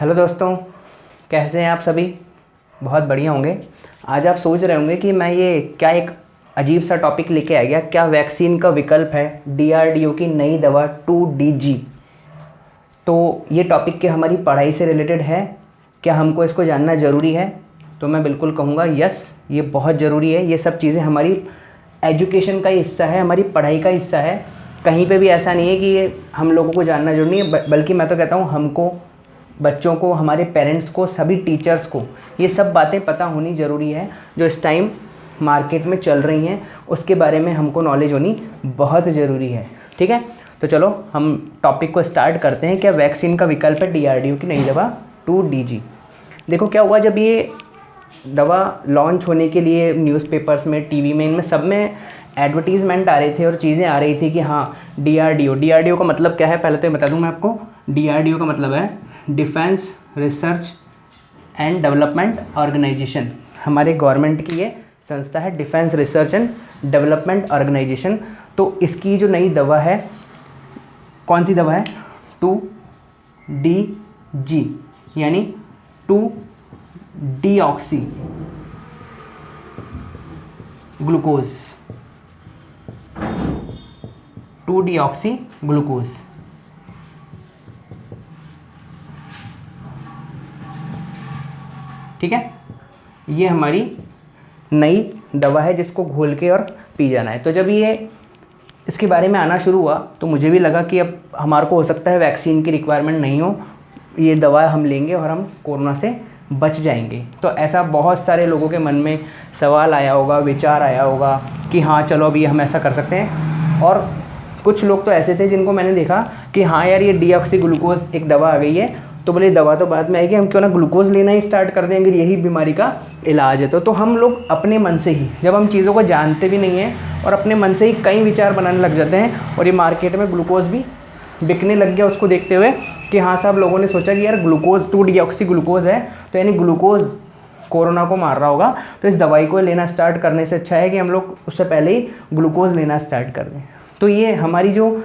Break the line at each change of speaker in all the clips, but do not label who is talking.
Hello दोस्तों, कैसे हैं आप सभी। बहुत बढ़िया होंगे। आज आप सोच रहे होंगे कि मैं ये क्या एक अजीब सा टॉपिक लेके आ गया। क्या वैक्सीन का विकल्प है डीआरडीओ की नई दवा 2DG। तो ये टॉपिक क्या हमारी पढ़ाई से रिलेटेड है? क्या हमको इसको जानना ज़रूरी है? तो मैं बिल्कुल कहूँगा यस, ये बहुत ज़रूरी है। ये सब चीज़ें हमारी एजुकेशन का हिस्सा है, हमारी पढ़ाई का हिस्सा है। कहीं पे भी ऐसा नहीं है कि ये हम लोगों को जानना जरूरी है, बल्कि मैं तो कहता हूँ हमको, बच्चों को, हमारे पेरेंट्स को, सभी टीचर्स को ये सब बातें पता होनी ज़रूरी है। जो इस टाइम मार्केट में चल रही हैं उसके बारे में हमको नॉलेज होनी बहुत ज़रूरी है। ठीक है, तो चलो हम टॉपिक को स्टार्ट करते हैं। क्या वैक्सीन का विकल्प है डीआरडीओ की नई दवा 2DG। देखो क्या हुआ, जब ये दवा लॉन्च होने के लिए न्यूज़पेपर्स में, टीवी में, इनमें सब में एडवर्टीज़मेंट आ रहे थे और चीज़ें आ रही थी कि हाँ डीआरडीओ का मतलब क्या है, पहले तो बता दूं मैं आपको। डीआरडीओ का मतलब है defence research and development organisation. हमारे गवर्नमेंट की ये संस्था है, defence research and development organisation. तो इसकी जो नई दवा है, कौन सी दवा है? 2DG यानी 2-डीऑक्सी ग्लूकोज। 2-डीऑक्सी ग्लूकोज। ठीक है, ये हमारी नई दवा है जिसको घोल के और पी जाना है। तो जब ये इसके बारे में आना शुरू हुआ तो मुझे भी लगा कि अब हमारे को हो सकता है वैक्सीन की रिक्वायरमेंट नहीं हो, ये दवा हम लेंगे और हम कोरोना से बच जाएंगे। तो ऐसा बहुत सारे लोगों के मन में सवाल आया होगा, विचार आया होगा कि हाँ चलो अभी हम ऐसा कर सकते हैं। और कुछ लोग तो ऐसे थे जिनको मैंने देखा कि हाँ यार ये डीऑक्सी ग्लूकोज एक दवा आ गई है, तो बोले दवा तो बाद में आएगी, हम क्यों ना ग्लूकोज लेना ही स्टार्ट कर दें अगर यही बीमारी का इलाज है। तो हम लोग अपने मन से ही, जब हम चीज़ों को जानते भी नहीं हैं और अपने मन से ही कई विचार बनाने लग जाते हैं, और ये मार्केट में ग्लूकोज भी बिकने लग गया उसको देखते हुए कि हाँ सब लोगों ने सोचा कि यार ग्लूकोज 2-डीऑक्सी ग्लूकोज है तो यानी ग्लूकोज कोरोना को मार रहा होगा, तो इस दवाई को लेना स्टार्ट करने से अच्छा है कि हम लोग उससे पहले ही ग्लूकोज लेना स्टार्ट कर दें। तो ये हमारी जो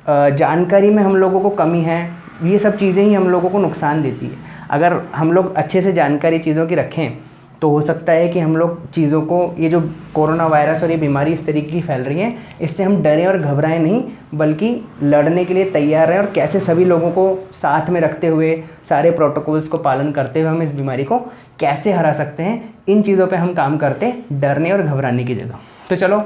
जानकारी में हम लोगों को कमी है, ये सब चीज़ें ही हम लोगों को नुकसान देती है। अगर हम लोग अच्छे से जानकारी चीज़ों की रखें तो हो सकता है कि हम लोग चीज़ों को, ये जो कोरोना वायरस और ये बीमारी इस तरीके की फैल रही है, इससे हम डरें और घबराएं नहीं, बल्कि लड़ने के लिए तैयार रहें और कैसे सभी लोगों को साथ में रखते हुए, सारे प्रोटोकॉल्स को पालन करते हुए हम इस बीमारी को कैसे हरा सकते हैं, इन चीज़ों पर हम काम करते डरने और घबराने की जगह। तो चलो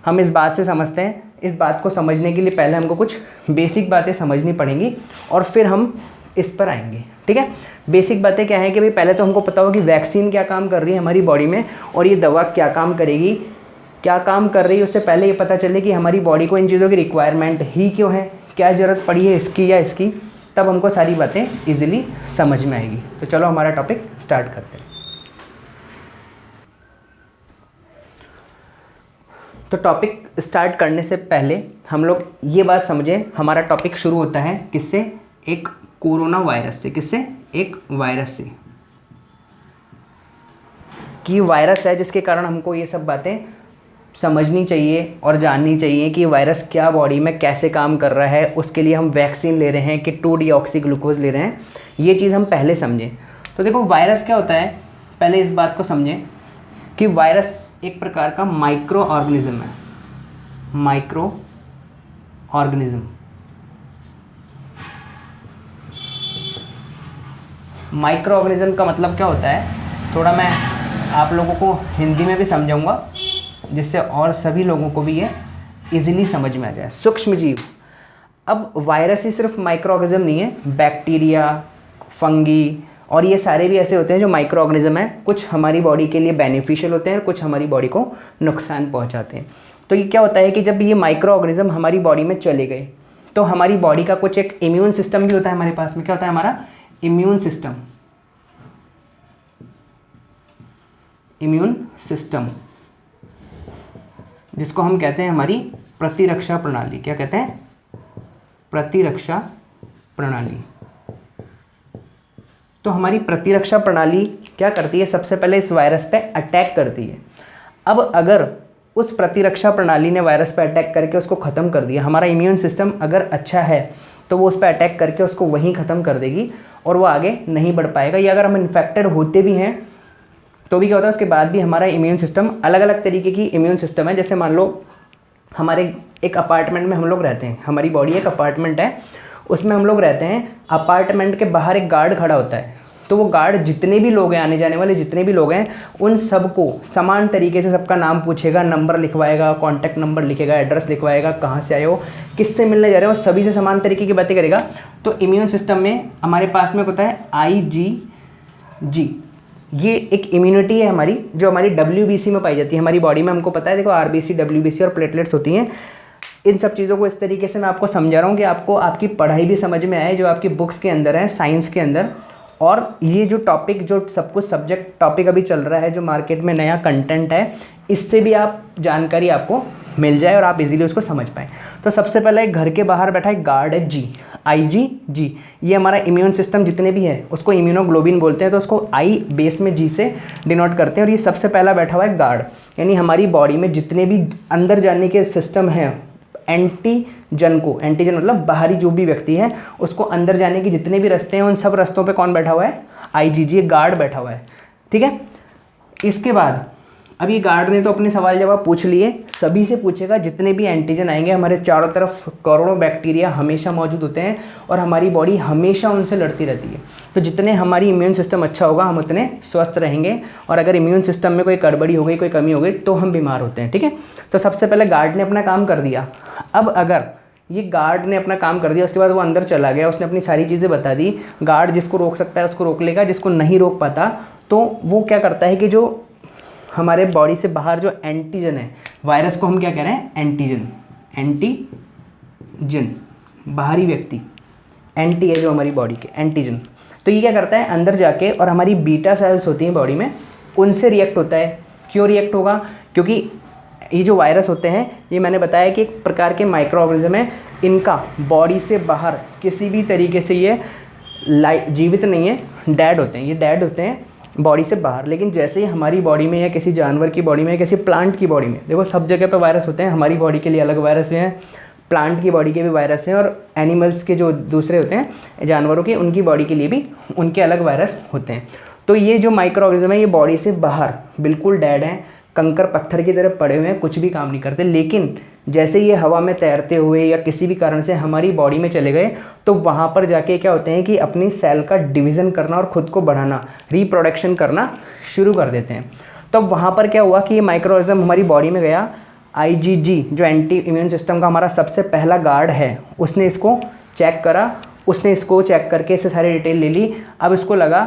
हम इस बात से समझते हैं। इस बात को समझने के लिए पहले हमको कुछ बेसिक बातें समझनी पड़ेंगी और फिर हम इस पर आएंगे। ठीक है, बेसिक बातें क्या है कि भाई पहले तो हमको पता हो कि वैक्सीन क्या काम कर रही है हमारी बॉडी में, और ये दवा क्या काम करेगी, क्या काम कर रही है। उससे पहले ये पता चले कि हमारी बॉडी को इन चीज़ों की रिक्वायरमेंट ही क्यों है, क्या ज़रूरत पड़ी है इसकी या इसकी, तब हमको सारी बातें ईजिली समझ में आएगी। तो चलो हमारा टॉपिक स्टार्ट करते हैं। तो टॉपिक स्टार्ट करने से पहले हम लोग ये बात समझें, हमारा टॉपिक शुरू होता है किससे? एक कोरोना वायरस से। किससे? एक वायरस से, कि वायरस है जिसके कारण हमको ये सब बातें समझनी चाहिए और जाननी चाहिए कि वायरस क्या बॉडी में कैसे काम कर रहा है। उसके लिए हम वैक्सीन ले रहे हैं कि 2-डीऑक्सी ग्लूकोज ले रहे हैं, ये चीज़ हम पहले समझें। तो देखो वायरस क्या होता है, पहले इस बात को समझें कि वायरस एक प्रकार का माइक्रो ऑर्गेनिज्म है। माइक्रो ऑर्गेनिज्म, माइक्रो ऑर्गेनिज्म का मतलब क्या होता है, थोड़ा मैं आप लोगों को हिंदी में भी समझाऊंगा जिससे और सभी लोगों को भी ये इजीली समझ में आ जाए। सूक्ष्म जीव। अब वायरस ही सिर्फ माइक्रो ऑर्गेनिज्म नहीं है, बैक्टीरिया, फंगी और ये सारे भी ऐसे होते हैं जो माइक्रो ऑर्गेनिज्म है। कुछ हमारी बॉडी के लिए बेनिफिशियल होते हैं और कुछ हमारी बॉडी को नुकसान पहुंचाते हैं। तो ये क्या होता है कि जब ये माइक्रो ऑर्गेनिज्म हमारी बॉडी में चले गए तो हमारी बॉडी का कुछ एक इम्यून सिस्टम भी होता है हमारे पास में। क्या होता है हमारा इम्यून सिस्टम? इम्यून सिस्टम जिसको हम कहते हैं हमारी प्रतिरक्षा प्रणाली। क्या कहते हैं? प्रतिरक्षा प्रणाली। तो हमारी प्रतिरक्षा प्रणाली क्या करती है? सबसे पहले इस वायरस पे अटैक करती है। अब अगर उस प्रतिरक्षा प्रणाली ने वायरस पे अटैक करके उसको ख़त्म कर दिया, हमारा इम्यून सिस्टम अगर अच्छा है तो वो उस पर अटैक करके उसको वहीं ख़त्म कर देगी और वो आगे नहीं बढ़ पाएगा। या अगर हम इन्फेक्टेड होते भी हैं तो भी क्या होता है, उसके बाद भी हमारा इम्यून सिस्टम, अलग अलग तरीके की इम्यून सिस्टम है। जैसे मान लो हमारे एक अपार्टमेंट में हम लोग रहते हैं, हमारी बॉडी एक अपार्टमेंट है, उसमें हम लोग रहते हैं। अपार्टमेंट के बाहर एक गार्ड खड़ा होता है, तो वो गार्ड जितने भी लोग हैं, आने जाने वाले जितने भी लोग हैं, उन सबको समान तरीके से सबका नाम पूछेगा, नंबर लिखवाएगा, कॉन्टैक्ट नंबर लिखेगा, एड्रेस लिखवाएगा, कहाँ से आए हो, किससे मिलने जा रहे हो, सभी से समान तरीके की बातें करेगा। तो इम्यून सिस्टम में हमारे पास में होता है IgG, ये एक इम्यूनिटी है हमारी, जो हमारी WBC में पाई जाती है हमारी बॉडी में। हमको पता है, देखो RBC, WBC और प्लेटलेट्स होती हैं। इन सब चीज़ों को इस तरीके से मैं आपको समझा रहा हूँ कि आपको आपकी पढ़ाई भी समझ में आए, जो आपकी बुक्स के अंदर है, साइंस के अंदर। और ये जो टॉपिक, जो सब कुछ सब्जेक्ट टॉपिक अभी चल रहा है, जो मार्केट में नया कंटेंट है, इससे भी आप जानकारी आपको मिल जाए और आप इजीली उसको समझ पाएँ। तो सबसे पहले एक घर के बाहर बैठा एक गार्ड है G, IgG। ये हमारा इम्यून सिस्टम जितने भी है उसको इम्यूनोग्लोबिन बोलते हैं, तो उसको I बेस में G से डिनोट करते हैं। और ये सबसे पहला बैठा हुआ है गार्ड, यानी हमारी बॉडी में जितने भी अंदर जाने के सिस्टम हैं, एंटीजन को, एंटीजन मतलब बाहरी जो भी व्यक्ति है, उसको अंदर जाने के जितने भी रास्ते हैं, उन सब रास्तों पे कौन बैठा हुआ है, IgG गार्ड बैठा हुआ है। ठीक है, इसके बाद अब ये गार्ड ने तो अपने सवाल जवाब पूछ लिए, सभी से पूछेगा, जितने भी एंटीजन आएंगे, हमारे चारों तरफ करोड़ों बैक्टीरिया हमेशा मौजूद होते हैं और हमारी बॉडी हमेशा उनसे लड़ती रहती है। तो जितने हमारी इम्यून सिस्टम अच्छा होगा, हम उतने स्वस्थ रहेंगे। और अगर इम्यून सिस्टम में कोई गड़बड़ी हो गई, कोई कमी हो गई, तो हम बीमार होते हैं। ठीक है, तो सबसे पहले गार्ड ने अपना काम कर दिया। अब अगर ये गार्ड ने अपना काम कर दिया, उसके बाद वो अंदर चला गया, उसने अपनी सारी चीज़ें बता दी। गार्ड जिसको रोक सकता है उसको रोक लेगा, जिसको नहीं रोक पाता तो वो क्या करता है कि जो हमारे बॉडी से बाहर जो एंटीजन है, वायरस को हम क्या कह रहे हैं, एंटीजन, एंटीजन बाहरी व्यक्ति, एंटी है जो हमारी बॉडी के, एंटीजन। तो ये क्या करता है, अंदर जाके और हमारी बीटा सेल्स होती हैं बॉडी में, उनसे रिएक्ट होता है। क्यों रिएक्ट होगा, क्योंकि ये जो वायरस होते हैं, ये मैंने बताया कि एक प्रकार के माइक्रो ऑर्गेनिज्म है, इनका बॉडी से बाहर किसी भी तरीके से ये जीवित नहीं है, डेड होते हैं, ये डेड होते हैं बॉडी से बाहर। लेकिन जैसे ही हमारी बॉडी में या किसी जानवर की बॉडी में या किसी प्लांट की बॉडी में, देखो सब जगह पे वायरस होते हैं, हमारी बॉडी के लिए अलग वायरस हैं, प्लांट की बॉडी के भी वायरस हैं, और एनिमल्स के जो दूसरे होते हैं जानवरों के, उनकी बॉडी के लिए भी उनके अलग वायरस होते हैं। तो ये जो माइक्रो ऑर्गेनिज्म है, ये बॉडी से बाहर बिल्कुल डेड हैं, कंकर पत्थर की तरह पड़े हुए हैं, कुछ भी काम नहीं करते। लेकिन जैसे ये हवा में तैरते हुए या किसी भी कारण से हमारी बॉडी में चले गए, तो वहाँ पर जाके क्या होते हैं कि अपनी सेल का डिवीज़न करना और ख़ुद को बढ़ाना, रिप्रोडक्शन करना शुरू कर देते हैं। तो वहाँ पर क्या हुआ कि ये माइक्रो ऑर्गेनिज्म हमारी बॉडी में गया, IgG जो एंटी इम्यून सिस्टम का हमारा सबसे पहला गार्ड है, उसने इसको चेक करा, उसने इसको चेक करके इससे सारी डिटेल ले ली। अब इसको लगा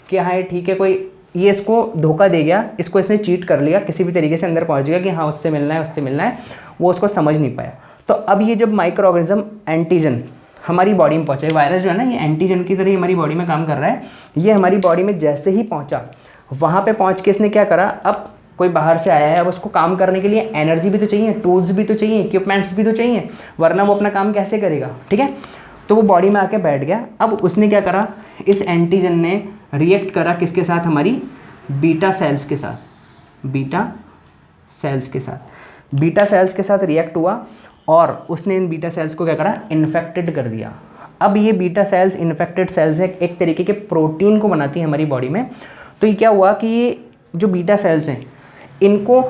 कि हाँ ये ठीक है, कोई ये इसको धोखा दे गया, इसको इसने चीट कर लिया, किसी भी तरीके से अंदर पहुंच गया कि हाँ उससे मिलना है, उससे मिलना है, वो उसको समझ नहीं पाया। तो अब ये जब माइक्रो ऑर्गेनिज्म एंटीजन हमारी बॉडी में पहुंचा, वायरस जो है ना, ये एंटीजन की तरह हमारी बॉडी में काम कर रहा है। ये हमारी बॉडी में जैसे ही पहुंचा, वहाँ पे पहुंच के इसने क्या करा, अब कोई बाहर से आया है, अब उसको काम करने के लिए एनर्जी भी तो चाहिए, टूल्स भी तो चाहिए, इक्विपमेंट्स भी तो चाहिए, वरना वो अपना काम कैसे करेगा। ठीक है, तो वो बॉडी में आके बैठ गया। अब उसने क्या करा, इस एंटीजन ने रिएक्ट करा किसके साथ, हमारी बीटा सेल्स के साथ, बीटा सेल्स के साथ, बीटा सेल्स के साथ रिएक्ट हुआ और उसने इन बीटा सेल्स को क्या करा, इन्फेक्टेड कर दिया। अब ये बीटा सेल्स इन्फेक्टेड सेल्स है, एक तरीके के प्रोटीन को बनाती है हमारी बॉडी में। तो ये क्या हुआ कि ये जो बीटा सेल्स हैं, इनको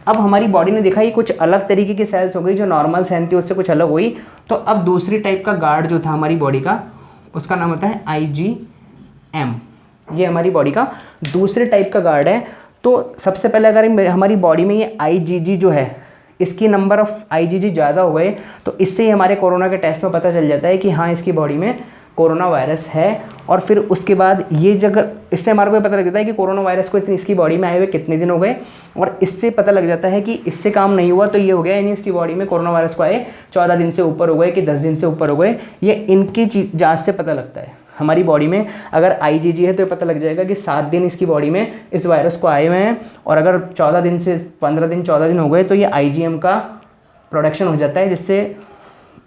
अब हमारी बॉडी ने देखा ये कुछ अलग तरीके की सेल्स हो गई, जो नॉर्मल सेल थी उससे कुछ अलग हुई। तो अब दूसरी टाइप का गार्ड जो था हमारी बॉडी का, उसका नाम होता है IgM। ये हमारी बॉडी का दूसरे टाइप का गार्ड है। तो सबसे पहले अगर हमारी बॉडी में ये IgG जो है, इसकी नंबर ऑफ IgG ज़्यादा हो गए, तो इससे ही हमारे कोरोना के टेस्ट में पता चल जाता है कि हाँ इसकी बॉडी में कोरोना वायरस है। और फिर उसके बाद ये जगह, इससे हमारे को पता लग जाता है कि कोरोना वायरस को इतनी इसकी बॉडी में आए हुए कितने दिन हो गए, और इससे पता लग जाता है कि इससे काम नहीं हुआ तो ये हो गया, यानी इसकी बॉडी में कोरोना वायरस को आए 14 दिन से ऊपर हो गए कि 10 दिन से ऊपर हो गए। ये इनकी जाँच से पता लगता है। हमारी बॉडी में अगर IgG है तो ये पता लग जाएगा कि 7 दिन इसकी बॉडी में इस वायरस को आए हुए हैं, और अगर 14 दिन से 15 दिन 14 दिन हो गए तो ये IgM का प्रोडक्शन हो जाता है, जिससे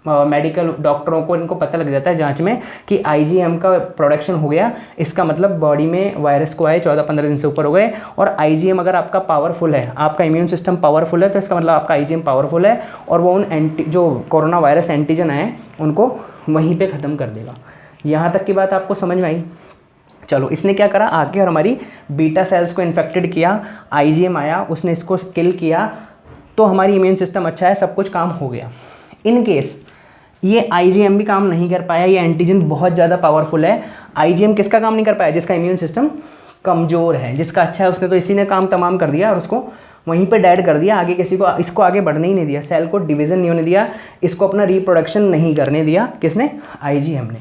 मेडिकल डॉक्टरों को इनको पता लग जाता है जांच में कि IgM का प्रोडक्शन हो गया। इसका मतलब बॉडी में वायरस को आए 14-15 दिन से ऊपर हो गए। और IgM अगर आपका पावरफुल है, आपका इम्यून सिस्टम पावरफुल है, तो इसका मतलब आपका IgM पावरफुल है, और वो उन जो कोरोना वायरस एंटीजन आए उनको वहीं पे ख़त्म कर देगा। यहाँ तक की बात आपको समझ में आई? चलो, इसने क्या करा, आके और हमारी बीटा सेल्स को इन्फेक्टेड किया, आईजीएम आया, उसने इसको किल किया, तो हमारी इम्यून सिस्टम अच्छा है, सब कुछ काम हो गया। इन केस ये आईजीएम भी काम नहीं कर पाया, ये एंटीजन बहुत ज़्यादा पावरफुल है, आईजीएम किसका काम नहीं कर पाया? जिसका इम्यून सिस्टम कमज़ोर है। जिसका अच्छा है उसने तो इसी ने काम तमाम कर दिया और उसको वहीं पे डेड कर दिया, आगे किसी को इसको आगे बढ़ने ही नहीं दिया, सेल को डिवीज़न नहीं होने दिया, इसको अपना रिप्रोडक्शन नहीं करने दिया। किसने? आईजीएम ने।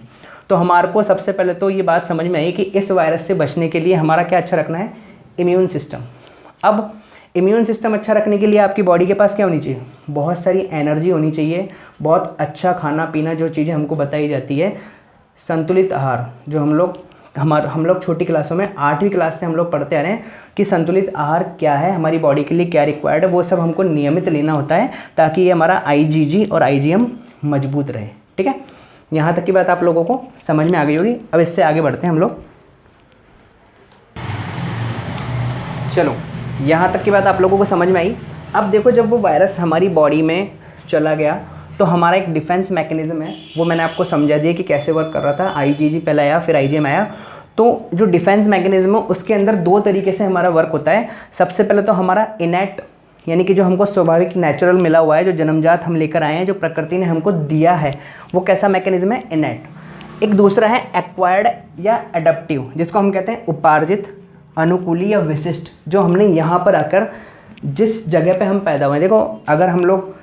तो हमारे को सबसे पहले तो ये बात समझ में आई कि इस वायरस से बचने के लिए हमारा क्या अच्छा रखना है? Immune system. अब इम्यून सिस्टम अच्छा रखने के लिए आपकी बॉडी के पास क्या होनी चाहिए? बहुत सारी एनर्जी होनी चाहिए, बहुत अच्छा खाना पीना, जो चीज़ें हमको बताई जाती है, संतुलित आहार, जो हम लोग छोटी क्लासों में 8वीं क्लास से हम लोग पढ़ते आ रहे हैं कि संतुलित आहार क्या है, हमारी बॉडी के लिए क्या रिक्वायर्ड है, वो सब हमको नियमित लेना होता है ताकि ये हमारा आईजीजी और आईजीएम मजबूत रहे। ठीक है, यहाँ तक की बात आप लोगों को समझ में आ गई होगी। अब इससे आगे बढ़ते हैं हम लोग। चलो, यहाँ तक की बात आप लोगों को समझ में आई। अब देखो, जब वो वायरस हमारी बॉडी में चला गया तो हमारा एक डिफेंस मैकेनिज्म है, वो मैंने आपको समझा दिया कि कैसे वर्क कर रहा था। आईजीजी पहले आया, फिर आईजीएम आया। तो जो डिफेंस मैकेनिज्म है उसके अंदर 2 तरीके से हमारा वर्क होता है। सबसे पहले तो हमारा इनेट, यानी कि जो हमको स्वाभाविक नेचुरल मिला हुआ है, जो जन्मजात हम लेकर आए हैं, जो प्रकृति ने हमको दिया है, वो कैसा मैकेनिज्म है? इनेट। एक दूसरा है एक्वायर्ड या एडप्टिव, जिसको हम कहते हैं उपार्जित, अनुकूली या विशिष्ट, जो हमने यहाँ पर आकर जिस जगह पे हम पैदा हुए हैं। देखो, अगर हम लोग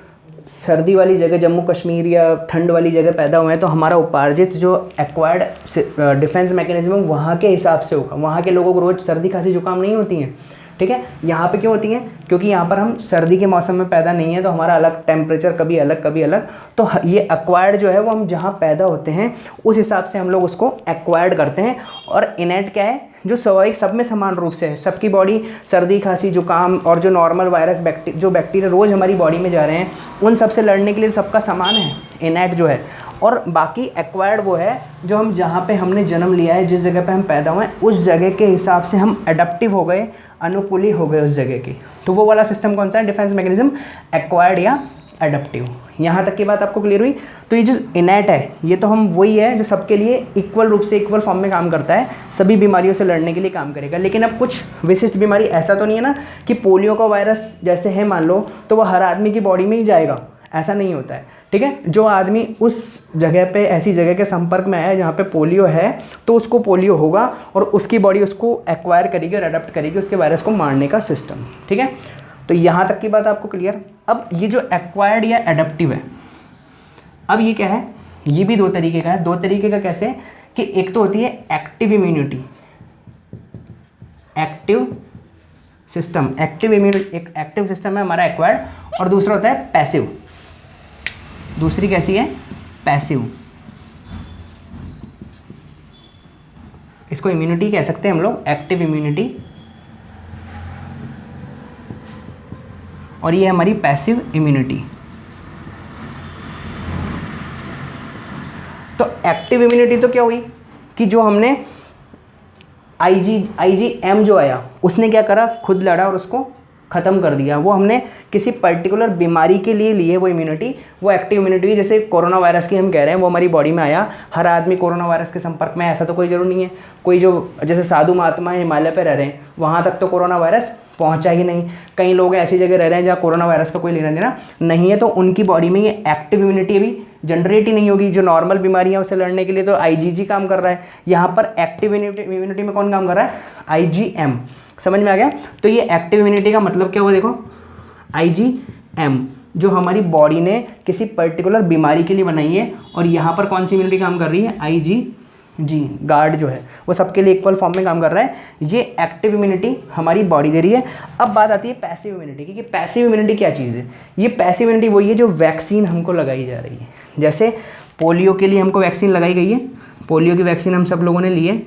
सर्दी वाली जगह, जम्मू कश्मीर या ठंड वाली जगह पैदा हुए हैं, तो हमारा उपार्जित जो एक्वायर्ड डिफेंस मैकेनिज्म है वहाँ के हिसाब से होगा। वहाँ के लोगों को रोज़ सर्दी खांसी जुकाम नहीं होती हैं, ठीक है। यहाँ पे क्यों होती हैं? क्योंकि यहाँ पर हम सर्दी के मौसम में पैदा नहीं है, तो हमारा अलग टेम्परेचर, कभी अलग कभी अलग। तो ये एक्वायर्ड जो है वो हम जहाँ पैदा होते हैं उस हिसाब से हम लोग उसको एक्वायर्ड करते हैं। और इनेट क्या है? जो स्वाभाविक सब में समान रूप से है, सबकी बॉडी सर्दी खांसी जुकाम और जो नॉर्मल वायरस जो बैक्टीरिया रोज़ हमारी बॉडी में जा रहे हैं उन सब से लड़ने के लिए सबका समान है इनेट जो है। और बाकी एक्वायर्ड वो है जो हम जहाँ पे हमने जन्म लिया है, जिस जगह पे हम पैदा हुए हैं, उस जगह के हिसाब से हम एडप्टिव हो गए, अनुकूली हो गए उस जगह की। तो वो वाला सिस्टम कौन सा है? डिफेंस मैकेनिज्म एक्वायर्ड या एडप्टिव। यहाँ तक की बात आपको क्लियर हुई? तो ये जो इनेट है ये तो हम वही है जो सबके लिए इक्वल रूप से इक्वल फॉर्म में काम करता है, सभी बीमारियों से लड़ने के लिए काम करेगा। लेकिन अब कुछ विशिष्ट बीमारी, ऐसा तो नहीं है ना कि पोलियो का वायरस जैसे है मान लो, तो वह हर आदमी की बॉडी में ही जाएगा, ऐसा नहीं होता है, ठीक है। जो आदमी उस जगह पे, ऐसी जगह के संपर्क में आया जहाँ पे पोलियो है, तो उसको पोलियो होगा और उसकी बॉडी उसको एक्वायर करेगी और अडॉप्ट करेगी उसके वायरस को मारने का सिस्टम, ठीक है। तो यहाँ तक की बात आपको क्लियर। अब ये जो एक्वायर्ड या एडप्टिव है, अब ये क्या है? ये भी 2 तरीके का है। 2 तरीके का कैसे? कि एक तो होती है active immunity, active system, active immunity, एक एक्टिव सिस्टम है हमारा एक्वायर्ड, और दूसरा होता है पैसिव। दूसरी कैसी है? पैसिव। इसको इम्यूनिटी कह सकते हैं हम लोग, एक्टिव इम्यूनिटी, और ये हमारी पैसिव इम्यूनिटी। तो एक्टिव इम्यूनिटी तो क्या हुई कि जो हमने आईजीएम जो आया उसने क्या करा? खुद लड़ा और उसको ख़त्म कर दिया। वो हमने किसी पर्टिकुलर बीमारी के लिए लिए वो इम्यूनिटी, वो एक्टिव इम्यूनिटी। जैसे कोरोना वायरस की हम कह रहे हैं, वो हमारी बॉडी में आया, हर आदमी कोरोना वायरस के संपर्क में, ऐसा तो कोई ज़रूर नहीं है। कोई जो जैसे साधु महात्मा हिमालय पे रह रहे हैं, वहाँ तक तो कोरोना वायरस पहुँचा ही नहीं। कई लोग ऐसी जगह रह रहे हैं जहाँ कोरोना वायरस का कोई लेना देना नहीं है, तो उनकी बॉडी में ये एक्टिव इम्यूनिटी अभी जनरेट ही नहीं होगी। जो नॉर्मल बीमारियाँ उससे लड़ने के लिए तो आईजीजी काम कर रहा है, यहाँ पर एक्टिव इम्यूनिटी में कौन काम कर रहा है? आईजीएम। समझ में आ गया? तो ये एक्टिव इम्यूनिटी का मतलब क्या हुआ? देखो, आईजीएम जो हमारी बॉडी ने किसी पर्टिकुलर बीमारी के लिए बनाई है, और यहाँ पर कौन सी इम्यूनिटी काम कर रही है? आईजीजी, गार्ड जो है वो सबके लिए इक्वल फॉर्म में काम कर रहा है। ये एक्टिव इम्यूनिटी हमारी बॉडी दे रही है। अब बात आती है पैसिव इम्यूनिटी की, कि पैसिव इम्यूनिटी क्या चीज़ है? ये पैसिव इम्यूनिटी वही है जो वैक्सीन हमको लगाई जा रही है। जैसे पोलियो के लिए हमको वैक्सीन लगाई गई है, पोलियो की वैक्सीन हम सब लोगों ने ली है,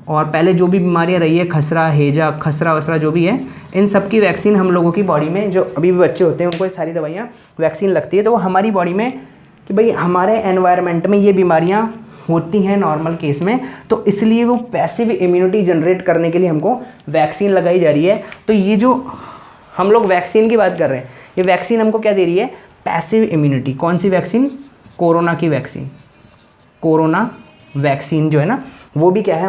और पहले जो भी बीमारियाँ रही है, खसरा, हैजा, खसरा वसरा जो भी है, इन सब की वैक्सीन हम लोगों की बॉडी में, जो अभी भी बच्चे होते हैं उनको ये सारी दवाइयाँ वैक्सीन लगती है। तो वो हमारी बॉडी में, कि भाई हमारे एनवायरनमेंट में ये बीमारियाँ होती हैं नॉर्मल केस में, तो इसलिए वो पैसिव इम्यूनिटी जनरेट करने के लिए हमको वैक्सीन लगाई जा रही है। तो ये जो हम लोग वैक्सीन की बात कर रहे हैं, ये वैक्सीन हमको क्या दे रही है? Passive immunity. कौन सी वैक्सीन? कोरोना की वैक्सीन, कोरोना वैक्सीन जो है ना, वो भी क्या है,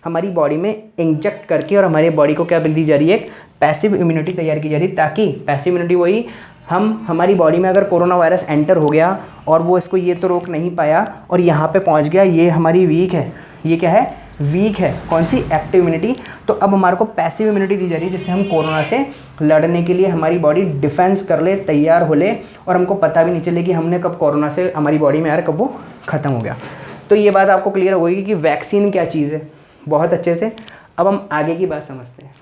हमारी बॉडी में इंजेक्ट करके और हमारी बॉडी को क्या दी जा रही है, एक पैसिव इम्यूनिटी तैयार की जा रही है, ताकि पैसिव इम्यूनिटी वही हमारी बॉडी में अगर कोरोना वायरस एंटर हो गया और वो इसको ये तो रोक नहीं पाया और यहाँ पे पहुँच गया, ये हमारी वीक है, ये क्या है, वीक है, कौन सी, एक्टिव इम्यूनिटी। तो अब हमारे को पैसिव इम्यूनिटी दी जा रही है, जिससे हम कोरोना से लड़ने के लिए हमारी बॉडी डिफेंस कर ले, तैयार हो ले, और हमको पता भी नहीं चले कि हमने कब कोरोना से हमारी बॉडी में कब वो ख़त्म हो गया। तो ये बात आपको क्लियर होगी कि वैक्सीन क्या चीज़ है, बहुत अच्छे से। अब हम आगे की बात समझते हैं।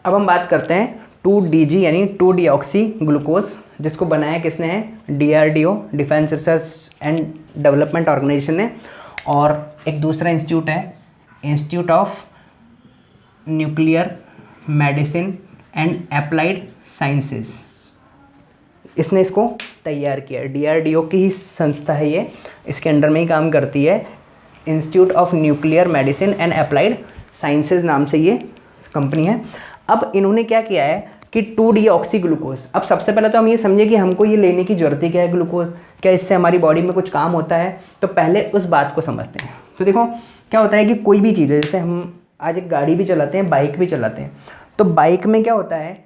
अब हम बात करते हैं 2DG यानी 2-डीऑक्सी ग्लूकोज, जिसको बनाया किसने है, DRDO, defence research and development organisation ने, और एक दूसरा इंस्टीट्यूट है, institute of nuclear medicine and applied sciences, इसने इसको तैयार किया। DRDO की ही संस्था है ये, इसके अंडर में ही काम करती है, institute of nuclear medicine and applied sciences नाम से ये कंपनी है। अब इन्होंने क्या किया है कि 2-डीऑक्सी ग्लूकोज, अब सबसे पहले तो हम ये समझे कि हमको ये लेने की ज़रूरत है क्या है ग्लूकोज, क्या इससे हमारी बॉडी में कुछ काम होता है, तो पहले उस बात को समझते हैं। तो देखो क्या होता है कि कोई भी चीज़ है, जैसे हम आज एक गाड़ी भी चलाते हैं, बाइक भी चलाते हैं, तो बाइक में क्या होता है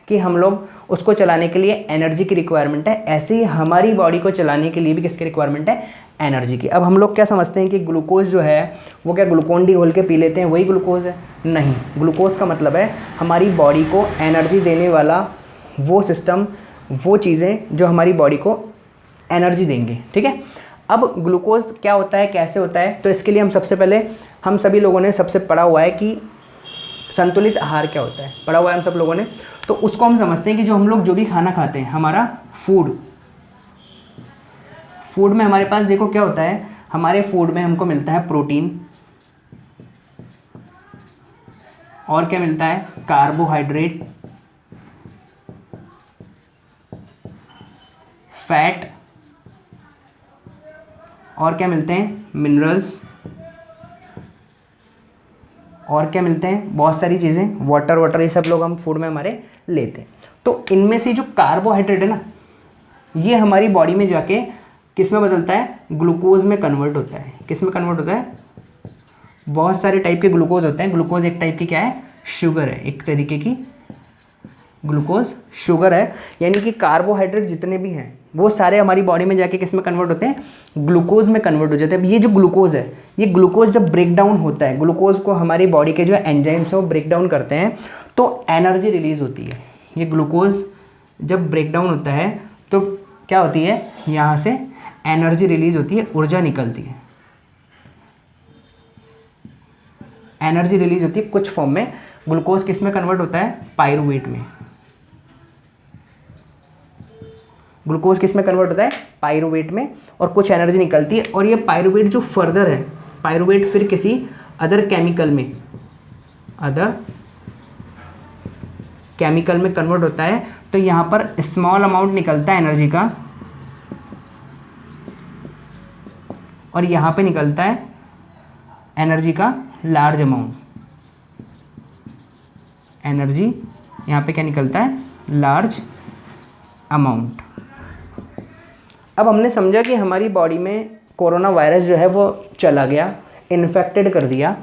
कि हम लोग उसको चलाने के लिए एनर्जी की रिक्वायरमेंट है, ऐसे ही हमारी बॉडी को चलाने के लिए भी किसकी रिक्वायरमेंट है, एनर्जी की। अब हम लोग क्या समझते हैं कि ग्लूकोज जो है वो क्या ग्लूकोन डी घोल के पी लेते हैं वही ग्लूकोज है, नहीं। ग्लूकोज का मतलब है हमारी बॉडी को एनर्जी देने वाला वो सिस्टम, वो चीज़ें जो हमारी बॉडी को एनर्जी देंगे, ठीक है। अब ग्लूकोज क्या होता है, कैसे होता है, तो इसके लिए हम सबसे पहले, हम सभी लोगों ने सबसे पढ़ा हुआ है कि संतुलित आहार क्या होता है, पढ़ा हुआ है हम सब लोगों ने। तो उसको हम समझते हैं कि जो हम लोग जो भी खाना खाते हैं, हमारा फूड में हमारे पास देखो क्या होता है, हमारे फूड में हमको मिलता है प्रोटीन, और क्या मिलता है, कार्बोहाइड्रेट, फैट, और क्या मिलते हैं, मिनरल्स, और क्या मिलते हैं, बहुत सारी चीज़ें, वाटर, ये सब लोग हम फूड में हमारे लेते हैं। तो इनमें से जो कार्बोहाइड्रेट है ना, ये हमारी बॉडी में जाके किस में बदलता है, ग्लूकोज में कन्वर्ट होता है। किस में कन्वर्ट होता है, बहुत सारे टाइप के ग्लूकोज होते हैं। ग्लूकोज एक टाइप की क्या है, शुगर है, एक तरीके की ग्लूकोज शुगर है, यानी कि कार्बोहाइड्रेट जितने भी हैं वो सारे हमारी बॉडी में जाके किस में कन्वर्ट होते हैं, ग्लूकोज में कन्वर्ट हो जाते हैं। अब ये जो ग्लूकोज है, ये ग्लूकोज जब ब्रेक डाउन होता है, ग्लूकोज को हमारी बॉडी के जो एंजाइम्स हैं वो ब्रेक डाउन करते हैं, तो एनर्जी रिलीज होती है। ये ग्लूकोज जब ब्रेक डाउन होता है तो क्या होती है, यहाँ से एनर्जी रिलीज होती है, ऊर्जा निकलती है, एनर्जी रिलीज होती है कुछ फॉर्म में। ग्लूकोज किस में कन्वर्ट होता है, पायरूवेट में। ग्लूकोज किस में कन्वर्ट होता है, पायरूवेट में, और कुछ एनर्जी निकलती है। और ये पायरूवेट जो फर्दर है, पायरूवेट फिर किसी अदर केमिकल में कन्वर्ट होता है, तो यहाँ पर स्मॉल अमाउंट निकलता है एनर्जी का, और यहाँ पे निकलता है एनर्जी का लार्ज अमाउंट। एनर्जी यहाँ पे क्या निकलता है, लार्ज अमाउंट। अब हमने समझा कि हमारी बॉडी में कोरोना वायरस जो है वो चला गया, इन्फेक्टेड कर दिया।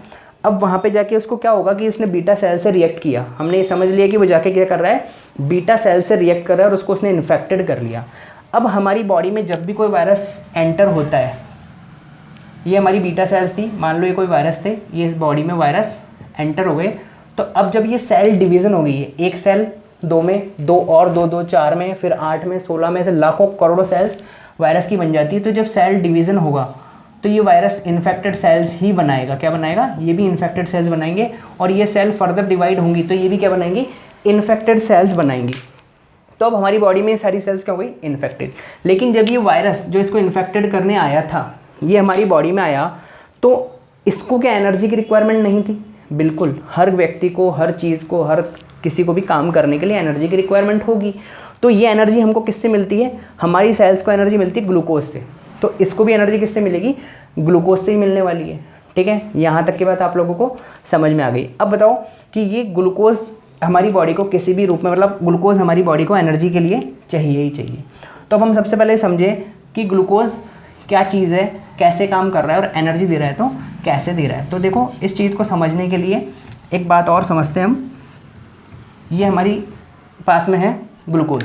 अब वहाँ पे जाके उसको क्या होगा कि उसने बीटा सेल से रिएक्ट किया। हमने ये समझ लिया कि वो जाके क्या कर रहा है, बीटा सेल से रिएक्ट कर रहा है और उसको उसने इन्फेक्टेड कर लिया। अब हमारी बॉडी में जब भी कोई वायरस एंटर होता है, ये हमारी बीटा सेल्स थी, मान लो ये कोई वायरस थे, ये इस बॉडी में वायरस एंटर हो गए, तो अब जब ये सेल डिवीज़न हो गई है, एक सेल दो में, दो और दो 4 में, फिर 8 में, 16 में, से लाखों करोड़ों सेल्स वायरस की बन जाती है। तो जब सेल डिवीज़न होगा तो ये वायरस इन्फेक्टेड सेल्स ही बनाएगा। क्या बनाएगा, ये भी इन्फेक्टेड सेल्स बनाएंगे, और ये सेल फर्दर डिवाइड होंगी तो ये भी क्या बनाएंगी, इन्फेक्टेड सेल्स बनाएंगी। तो अब हमारी बॉडी में ये सारी सेल्स क्या हो गई, इन्फेक्टेड। लेकिन जब ये वायरस जो इसको इन्फेक्टेड करने आया था, ये हमारी बॉडी में आया, तो इसको क्या एनर्जी की रिक्वायरमेंट नहीं थी, बिल्कुल हर व्यक्ति को, हर चीज़ को, हर किसी को भी काम करने के लिए एनर्जी की रिक्वायरमेंट होगी। तो ये एनर्जी हमको किससे मिलती है, हमारी सेल्स को एनर्जी मिलती है ग्लूकोज से, तो इसको भी एनर्जी किससे मिलेगी, ग्लूकोज से ही मिलने वाली है। ठीक है, यहाँ तक की बात आप लोगों को समझ में आ गई। अब बताओ कि ये ग्लूकोज हमारी बॉडी को किसी भी रूप में, मतलब ग्लूकोज हमारी बॉडी को एनर्जी के लिए चाहिए ही चाहिए। तो अब हम सबसे पहले समझे कि ग्लूकोज क्या चीज़ है, कैसे काम कर रहा है और एनर्जी दे रहा है तो कैसे दे रहा है। तो देखो इस चीज़ को समझने के लिए एक बात और समझते हैं हम। ये हमारी पास में है ग्लूकोज,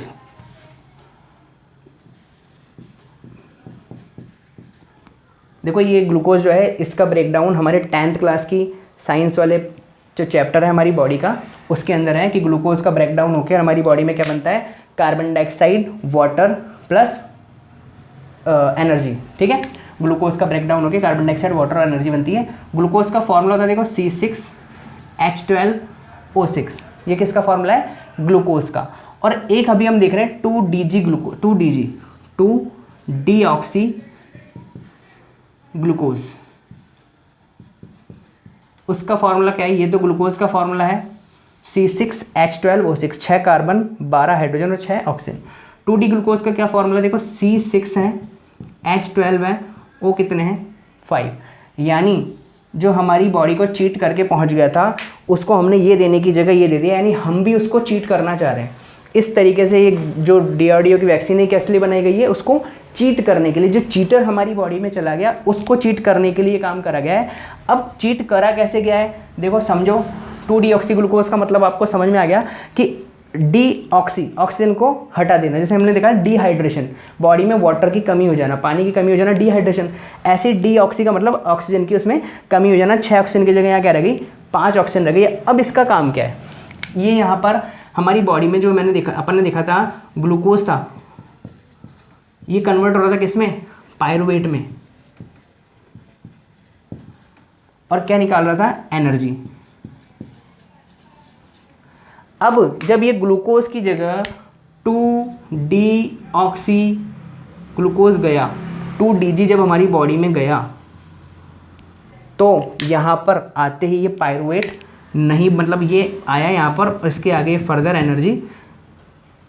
देखो ये ग्लूकोज जो है इसका ब्रेकडाउन हमारे 10th क्लास की साइंस वाले जो चैप्टर है हमारी बॉडी का उसके अंदर है कि ग्लूकोज का ब्रेकडाउन होकर हमारी बॉडी में क्या बनता है, carbon dioxide, water plus energy. ठीक है, ग्लूकोज का ब्रेकडाउन होकर कार्बन डाइऑक्साइड, वाटर और एनर्जी बनती है। ग्लूकोज का फॉर्मूला होता है देखो C6H12O6, ये किसका फॉर्मूला है, ग्लूकोज का। और एक अभी हम देख रहे हैं 2-डीऑक्सी ग्लूकोज, उसका फॉर्मूला क्या है, ये तो ग्लूकोज का फॉर्मूला है C6H12O6, 6 कार्बन 12 हाइड्रोजन और 6 ऑक्सीजन। 2D ग्लूकोज का क्या फॉर्मूला देखो, C6 है, H12 है, O कितने हैं 5। यानी जो हमारी बॉडी को चीट करके पहुंच गया था उसको हमने ये देने की जगह ये दे दिया, यानी हम भी उसको चीट करना चाह रहे हैं। इस तरीके से ये जो DRDO की वैक्सीन है कैसे लिए बनाई गई है, उसको चीट करने के लिए, जो चीटर हमारी बॉडी में चला गया उसको चीट करने के लिए काम करा गया है। अब चीट करा कैसे गया है देखो समझो, 2-डीऑक्सी ग्लूकोज का मतलब आपको समझ में आ गया कि डीऑक्सी, ऑक्सीजन को हटा देना, जैसे हमने देखा डिहाइड्रेशन, बॉडी में वाटर की कमी हो जाना, पानी की कमी हो जाना, डिहाइड्रेशन। ऐसे डीऑक्सी का मतलब ऑक्सीजन की उसमें कमी हो जाना, 6 ऑक्सीजन की जगह यहाँ क्या रह गई, 5 ऑक्सीजन रह गई। अब इसका काम क्या है, ये यहाँ पर हमारी बॉडी में जो मैंने देखा, अपन ने देखा था ग्लूकोज था, ये कन्वर्ट हो रहा था किसमें, पायरुवेट में, और क्या निकाल रहा था, एनर्जी। अब जब ये ग्लूकोज की जगह 2-डीऑक्सी ग्लूकोज गया, 2-डीजी जब हमारी बॉडी में गया तो यहाँ पर आते ही ये पायरुवेट नहीं, मतलब ये आया यहाँ पर, इसके आगे फर्दर एनर्जी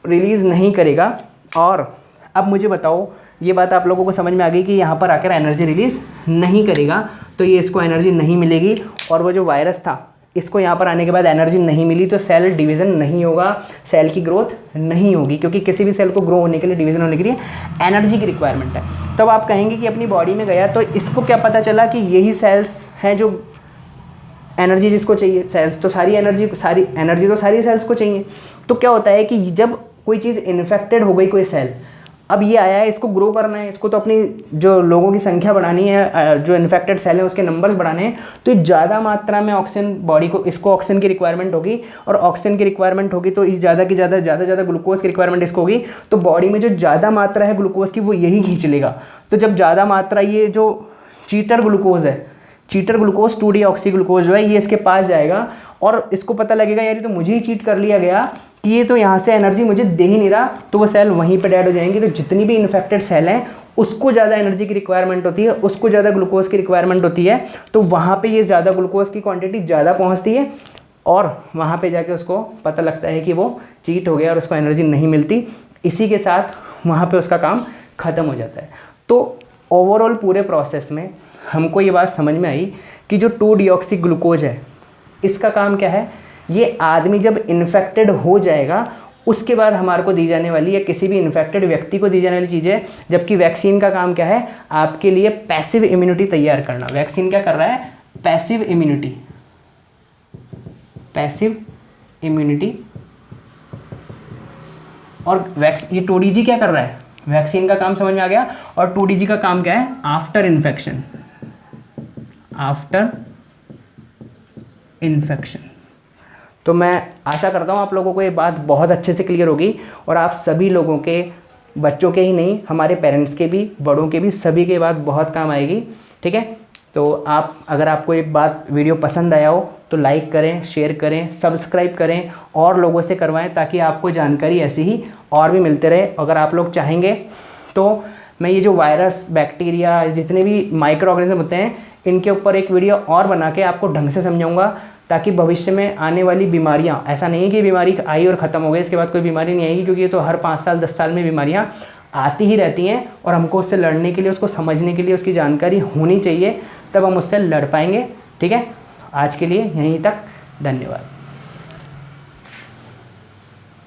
रिलीज़ नहीं करेगा। और अब मुझे बताओ, ये बात आप लोगों को समझ में आ गई कि यहाँ पर आकर एनर्जी रिलीज़ नहीं करेगा तो ये इसको एनर्जी नहीं मिलेगी, और वो जो वायरस था इसको यहाँ पर आने के बाद एनर्जी नहीं मिली तो सेल डिवीज़न नहीं होगा, सेल की ग्रोथ नहीं होगी, क्योंकि किसी भी सेल को ग्रो होने के लिए, डिवीज़न होने के लिए एनर्जी की रिक्वायरमेंट है। तब आप कहेंगे कि अपनी बॉडी में गया तो इसको क्या पता चला कि यही सेल्स हैं जो एनर्जी जिसको चाहिए, सेल्स तो सारी एनर्जी तो सारी सेल्स को चाहिए। तो क्या होता है कि जब कोई चीज़ इन्फेक्टेड हो गई, कोई सेल, अब ये आया है, इसको ग्रो करना है, इसको तो अपनी जो लोगों की संख्या बढ़ानी है, जो इन्फेक्टेड सेल है उसके नंबर्स बढ़ाने हैं, तो ज़्यादा मात्रा में ऑक्सीजन बॉडी को, इसको ऑक्सीजन की रिक्वायरमेंट होगी, और ऑक्सीजन की रिक्वायरमेंट होगी तो इस ज़्यादा ग्लूकोज की रिक्वायरमेंट इसको होगी, तो बॉडी में जो ज़्यादा मात्रा है ग्लूकोज की वो यही खींच लेगा। तो जब ज़्यादा मात्रा, ये जो चीटर ग्लूकोज है, चीटर ग्लूकोज 2-डीऑक्सी ग्लूकोज जो है, ये इसके पास जाएगा और इसको पता लगेगा यार ये तो मुझे ही चीट कर लिया गया कि ये तो यहाँ से एनर्जी मुझे दे ही नहीं रहा, तो वो सेल वहीं पे डेड हो जाएंगी। तो जितनी भी इन्फेक्टेड सेल हैं उसको ज़्यादा एनर्जी की रिक्वायरमेंट होती है, उसको ज़्यादा ग्लूकोज की रिक्वायरमेंट होती है, तो वहाँ पे ये ज़्यादा ग्लूकोज की क्वांटिटी ज़्यादा पहुँचती है, और वहाँ पे जाके उसको पता लगता है कि वो चीट हो गया और उसको एनर्जी नहीं मिलती। इसी के साथ वहाँ पे उसका काम ख़त्म हो जाता है। तो ओवरऑल पूरे प्रोसेस में हमको ये बात समझ में आई कि जो 2-डीऑक्सी ग्लूकोज है इसका काम क्या है, ये आदमी जब इन्फेक्टेड हो जाएगा उसके बाद हमारे को दी जाने वाली, या किसी भी इन्फेक्टेड व्यक्ति को दी जाने वाली चीज़ है। जबकि वैक्सीन का काम क्या है, आपके लिए पैसिव इम्यूनिटी तैयार करना। वैक्सीन क्या कर रहा है, पैसिव इम्यूनिटी, और ये 2DG क्या कर रहा है, वैक्सीन का काम समझ में आ गया। और 2DG का काम क्या है, आफ्टर इन्फेक्शन। तो मैं आशा करता हूँ आप लोगों को ये बात बहुत अच्छे से क्लियर होगी, और आप सभी लोगों के, बच्चों के ही नहीं, हमारे पेरेंट्स के भी, बड़ों के भी, सभी के बात बहुत काम आएगी। ठीक है, तो अगर आपको ये बात, वीडियो पसंद आया हो तो लाइक करें, शेयर करें, सब्सक्राइब करें, और लोगों से करवाएं ताकि आपको जानकारी ऐसी ही और भी मिलते रहे। अगर आप लोग चाहेंगे तो मैं ये जो वायरस, बैक्टीरिया, जितने भी माइक्रो ऑर्गेनिज्म होते हैं, इनके ऊपर एक वीडियो और बना के आपको ढंग से समझाऊंगा, ताकि भविष्य में आने वाली बीमारियां, ऐसा नहीं है कि बीमारी आई और ख़त्म हो गई, इसके बाद कोई बीमारी नहीं आएगी, क्योंकि ये तो हर 5 साल 10 साल में बीमारियां आती ही रहती हैं, और हमको उससे लड़ने के लिए, उसको समझने के लिए उसकी जानकारी होनी चाहिए, तब हम उससे लड़ पाएंगे। ठीक है, आज के लिए यहीं तक, धन्यवाद।